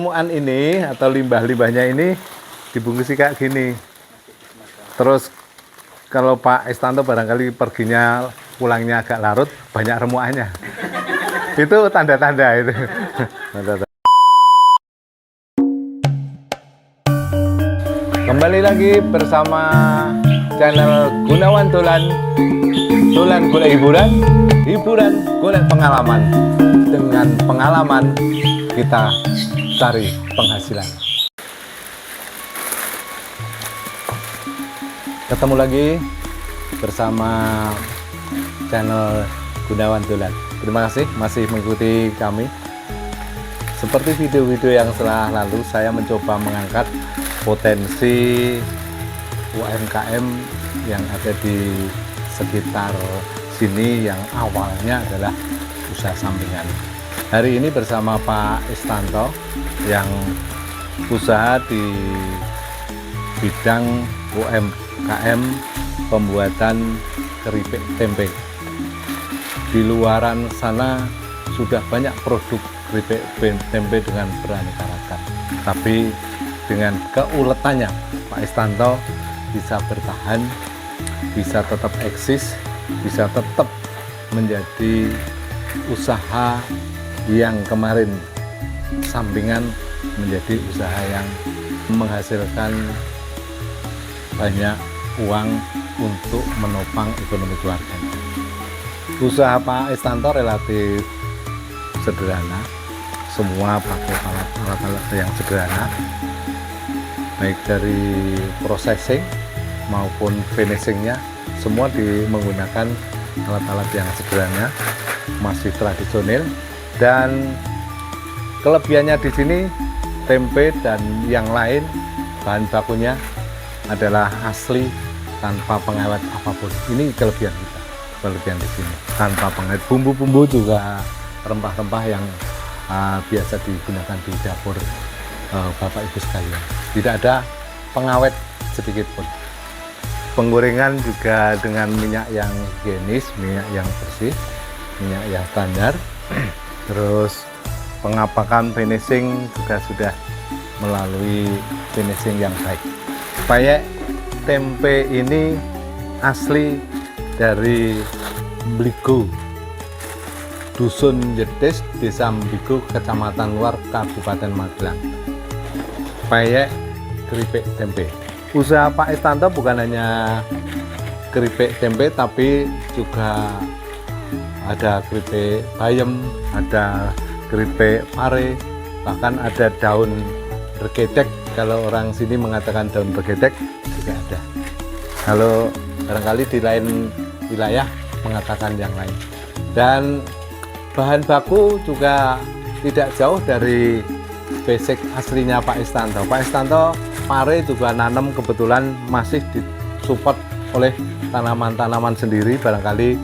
Temuan ini atau limbah-limbahnya ini dibungkusi kayak gini. Terus kalau Pak Istanto barangkali perginya pulangnya agak larut, banyak remuannya. Itu tanda-tanda itu. Kembali lagi bersama channel Gunawan Dolan. Dolan golek hiburan, hiburan golek pengalaman. Dengan pengalaman kita cari penghasilan. Ketemu lagi bersama channel Gunawan Dolan. Terima kasih masih mengikuti kami. Seperti video-video yang setelah lalu, saya mencoba mengangkat potensi UMKM yang ada di sekitar sini yang awalnya adalah usaha sampingan. Hari ini bersama Pak Istanto yang usaha di bidang UMKM pembuatan keripik tempe. Di luaran sana sudah banyak produk keripik tempe dengan beraneka ragam. Tapi dengan keuletannya Pak Istanto bisa bertahan, bisa tetap eksis, bisa tetap menjadi usaha yang kemarin sampingan menjadi usaha yang menghasilkan banyak uang untuk menopang ekonomi keluarga. Usaha Pak Istanto relatif sederhana, semua pakai alat-alat yang sederhana, baik dari processing maupun finishingnya, semua menggunakan alat-alat yang sederhana, masih tradisional. Dan kelebihannya di sini tempe dan yang lain bahan bakunya adalah asli tanpa pengawet apapun. Ini kelebihan kita, kelebihan di sini tanpa pengawet. Bumbu-bumbu juga rempah-rempah yang biasa digunakan di dapur Bapak Ibu sekalian. Tidak ada pengawet sedikit pun. Penggorengan juga dengan minyak yang higienis, minyak yang bersih, minyak yang standar. Terus pengapakan finishing juga sudah melalui finishing yang baik. Payek tempe ini asli dari Mbligo, Dusun Jetis, Desa Mbligo, Kecamatan Luar, Kabupaten Magelang. Payek keripik tempe. Usaha Pak Istanto bukan hanya keripik tempe, tapi juga ada keripik bayam, ada keripik pare, bahkan ada daun bergedek. Kalau orang sini mengatakan daun bergedek juga ada. Kalau barangkali di lain wilayah mengatakan yang lain. Dan bahan baku juga tidak jauh dari basic aslinya Pak Istanto. Pak Istanto pare juga nanam, kebetulan masih disupport oleh tanaman-tanaman sendiri, barangkali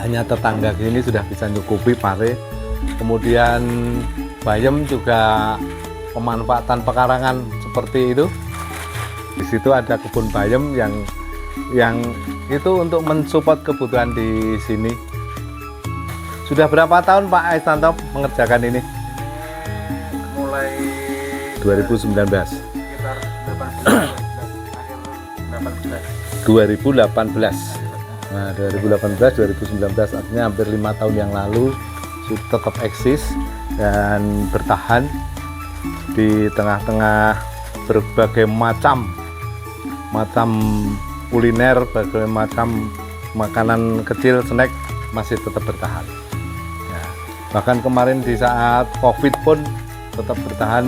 hanya tetangga ini sudah bisa mencukupi pare. Kemudian bayam juga pemanfaatan pekarangan seperti itu. Di situ ada kebun bayam yang itu untuk mensupport kebutuhan di sini. Sudah berapa tahun Pak Istanto mengerjakan ini? Mulai 2019. sekitar 2018. Nah, 2018, 2019 artinya hampir 5 tahun yang lalu tetap eksis dan bertahan di tengah-tengah berbagai macam kuliner, berbagai macam makanan kecil, snack, masih tetap bertahan. Ya, bahkan kemarin di saat COVID pun tetap bertahan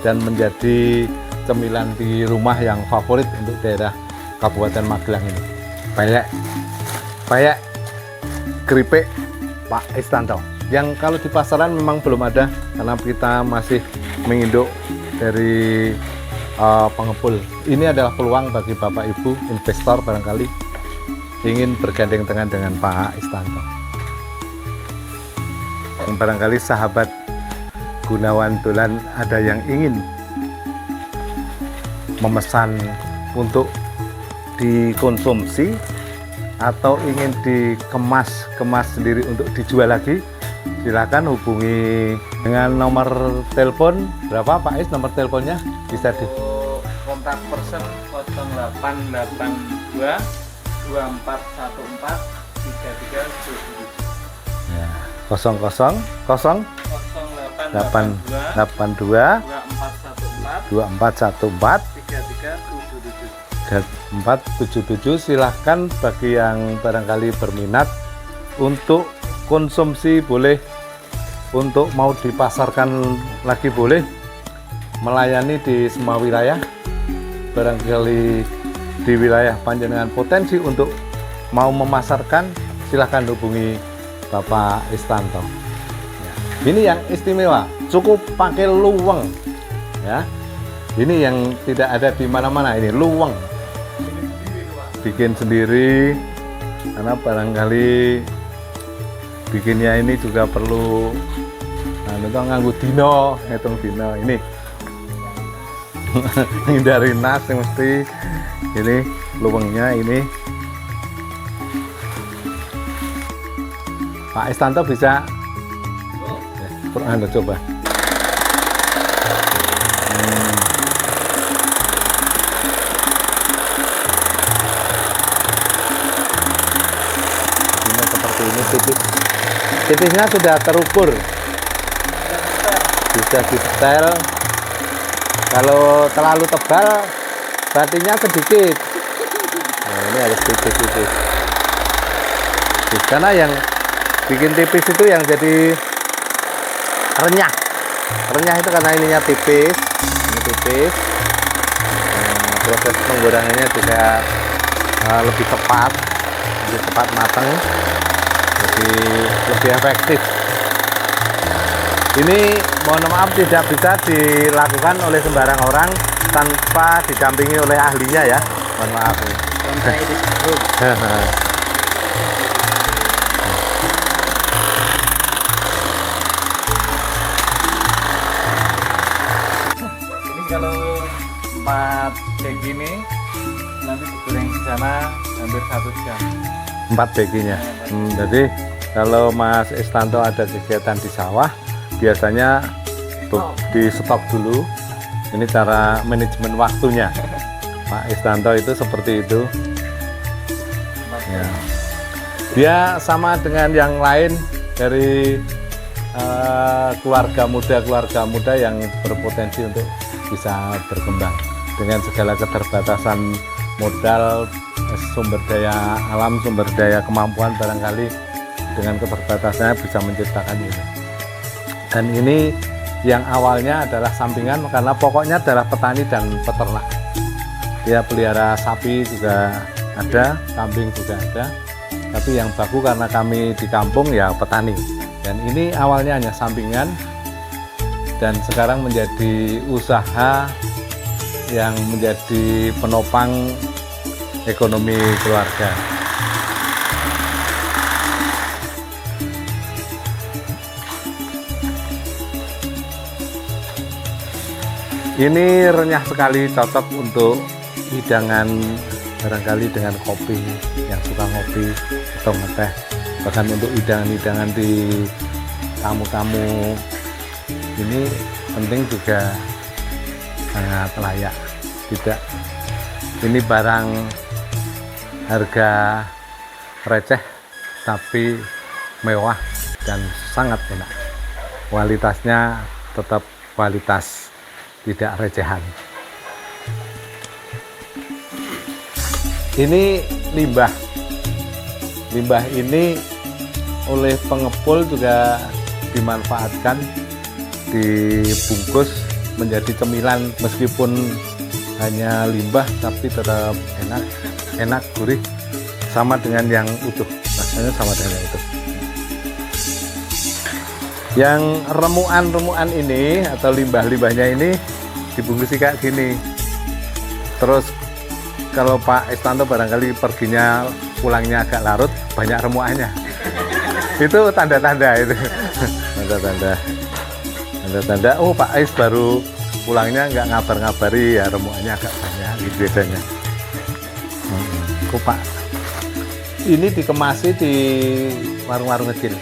dan menjadi cemilan di rumah yang favorit untuk daerah Kabupaten Magelang ini. Payek keripik Pak Istanto, yang kalau di pasaran memang belum ada karena kita masih menginduk dari pengepul. Ini adalah peluang bagi Bapak Ibu investor barangkali ingin bergandeng tangan dengan Pak Istanto. Barangkali sahabat Gunawan Dolan ada yang ingin memesan untuk dikonsumsi atau ingin dikemas sendiri untuk dijual lagi, silakan hubungi Dengan nomor telepon berapa Pak Is? Nomor teleponnya bisa di Untuk kontak person 0882 2414 3377. ya, 00 08 82 2414 3477. Silahkan bagi yang barangkali berminat untuk konsumsi boleh, untuk mau dipasarkan lagi boleh, melayani di semua wilayah. Barangkali di wilayah panjenengan potensi untuk mau memasarkan, silahkan hubungi Bapak Istanto. Ya. Ini yang istimewa, cukup pakai luweng ya. Ini yang tidak ada di mana-mana, ini luweng. Bikin sendiri, karena barangkali bikinnya ini juga perlu nganggo dino, ngitung dino ini. Hindari nas yang mesti ini luwengnya ini. Pak Istanto bisa coba. Ini seperti ini tipis. Tipisnya sudah terukur. Bisa detail. Kalau terlalu tebal, batinnya sedikit. Nah, ini harus tipis-tipis. Karena yang bikin tipis itu yang jadi renyah. Renyah itu karena ininya tipis. Ini tipis. Nah, proses penggorengannya juga lebih tepat, matang, lebih efektif. Ini mohon maaf tidak bisa dilakukan oleh sembarang orang tanpa didampingi oleh ahlinya ya. Mohon maaf. Ini kalau 4 kayak gini nanti digoreng di sana hampir 1 jam. 4 baginya. Jadi kalau Mas Istanto ada kegiatan di sawah, biasanya di stok dulu. Ini cara manajemen waktunya. Pak Istanto itu seperti itu. Ya. Dia sama dengan yang lain dari keluarga muda yang berpotensi untuk bisa berkembang dengan segala keterbatasan modal, sumber daya alam, sumber daya kemampuan, barangkali dengan keterbatasannya bisa menciptakan ini. Dan ini yang awalnya adalah sampingan karena pokoknya adalah petani dan peternak. Dia pelihara sapi juga ada, kambing juga ada. Tapi yang baku karena kami di kampung ya petani. Dan ini awalnya hanya sampingan dan sekarang menjadi usaha yang menjadi penopang ekonomi keluarga. Ini renyah sekali, cocok untuk hidangan barangkali dengan kopi, yang suka ngopi atau ngeteh, bahkan untuk hidangan-hidangan di tamu-tamu ini penting juga sangat layak. Tidak, ini barang harga receh tapi mewah dan sangat enak. Kualitasnya tetap kualitas, tidak recehan. Ini limbah. Limbah ini oleh pengepul juga dimanfaatkan, dibungkus menjadi cemilan, meskipun hanya limbah tapi tetap enak, gurih, sama dengan yang utuh. Rasanya sama dengan yang utuh. Yang remuan-remuan ini atau limbah-limbahnya ini dibungkus kayak gini. Terus kalau Pak Istanto barangkali perginya pulangnya agak larut, banyak remuannya. Itu tanda-tanda itu. Tanda-tanda oh Pak Is baru pulangnya nggak ngabar-ngabari, ya remuannya agak banyak gitu biasanya. Kok Pak, ini dikemasi di warung-warung kecil.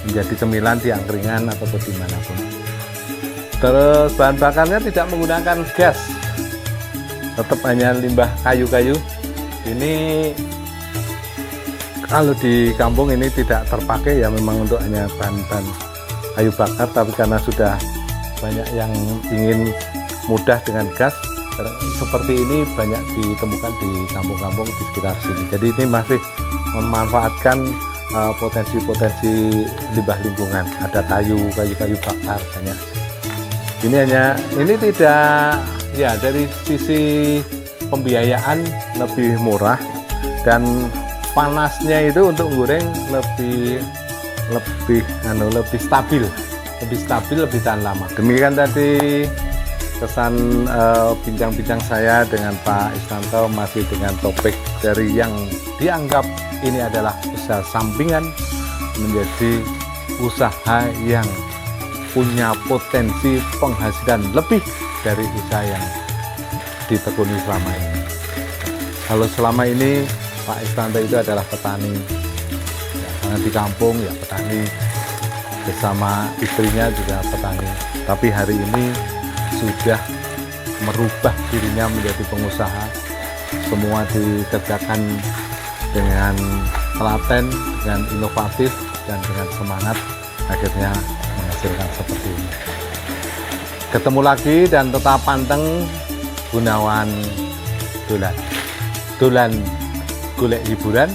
menjadi cemilan di angkringan ataupun dimanapun. Terus bahan bakarnya tidak menggunakan gas, tetap hanya limbah kayu-kayu. Ini kalau di kampung ini tidak terpakai ya, memang untuk hanya bahan-bahan kayu bakar, tapi karena sudah banyak yang ingin mudah dengan gas seperti ini, banyak ditemukan di kampung-kampung di sekitar sini. Jadi ini masih memanfaatkan potensi-potensi limbah lingkungan. Ada kayu bakar banyak. Ini tidak ya, dari sisi pembiayaan lebih murah dan panasnya itu untuk goreng lebih stabil, lebih tahan lama. Demikian tadi kesan bincang-bincang saya dengan Pak Isnanto, masih dengan topik dari yang dianggap ini adalah usaha sampingan menjadi usaha yang punya potensi penghasilan lebih dari usaha yang ditekuni selama ini. Kalau selama ini Pak Isnanto itu adalah petani, ya, karena di kampung ya petani, bersama istrinya juga petani. Tapi hari ini sudah merubah dirinya menjadi pengusaha. Semua dikerjakan dengan telaten, dengan inovatif, dan dengan semangat, akhirnya menghasilkan seperti ini. Ketemu lagi dan tetap panteng Gunawan Dolan golek hiburan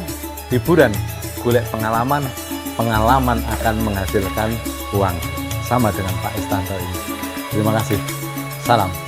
golek pengalaman akan menghasilkan uang, sama dengan Pak Isnanto ini. Terima kasih. Salam.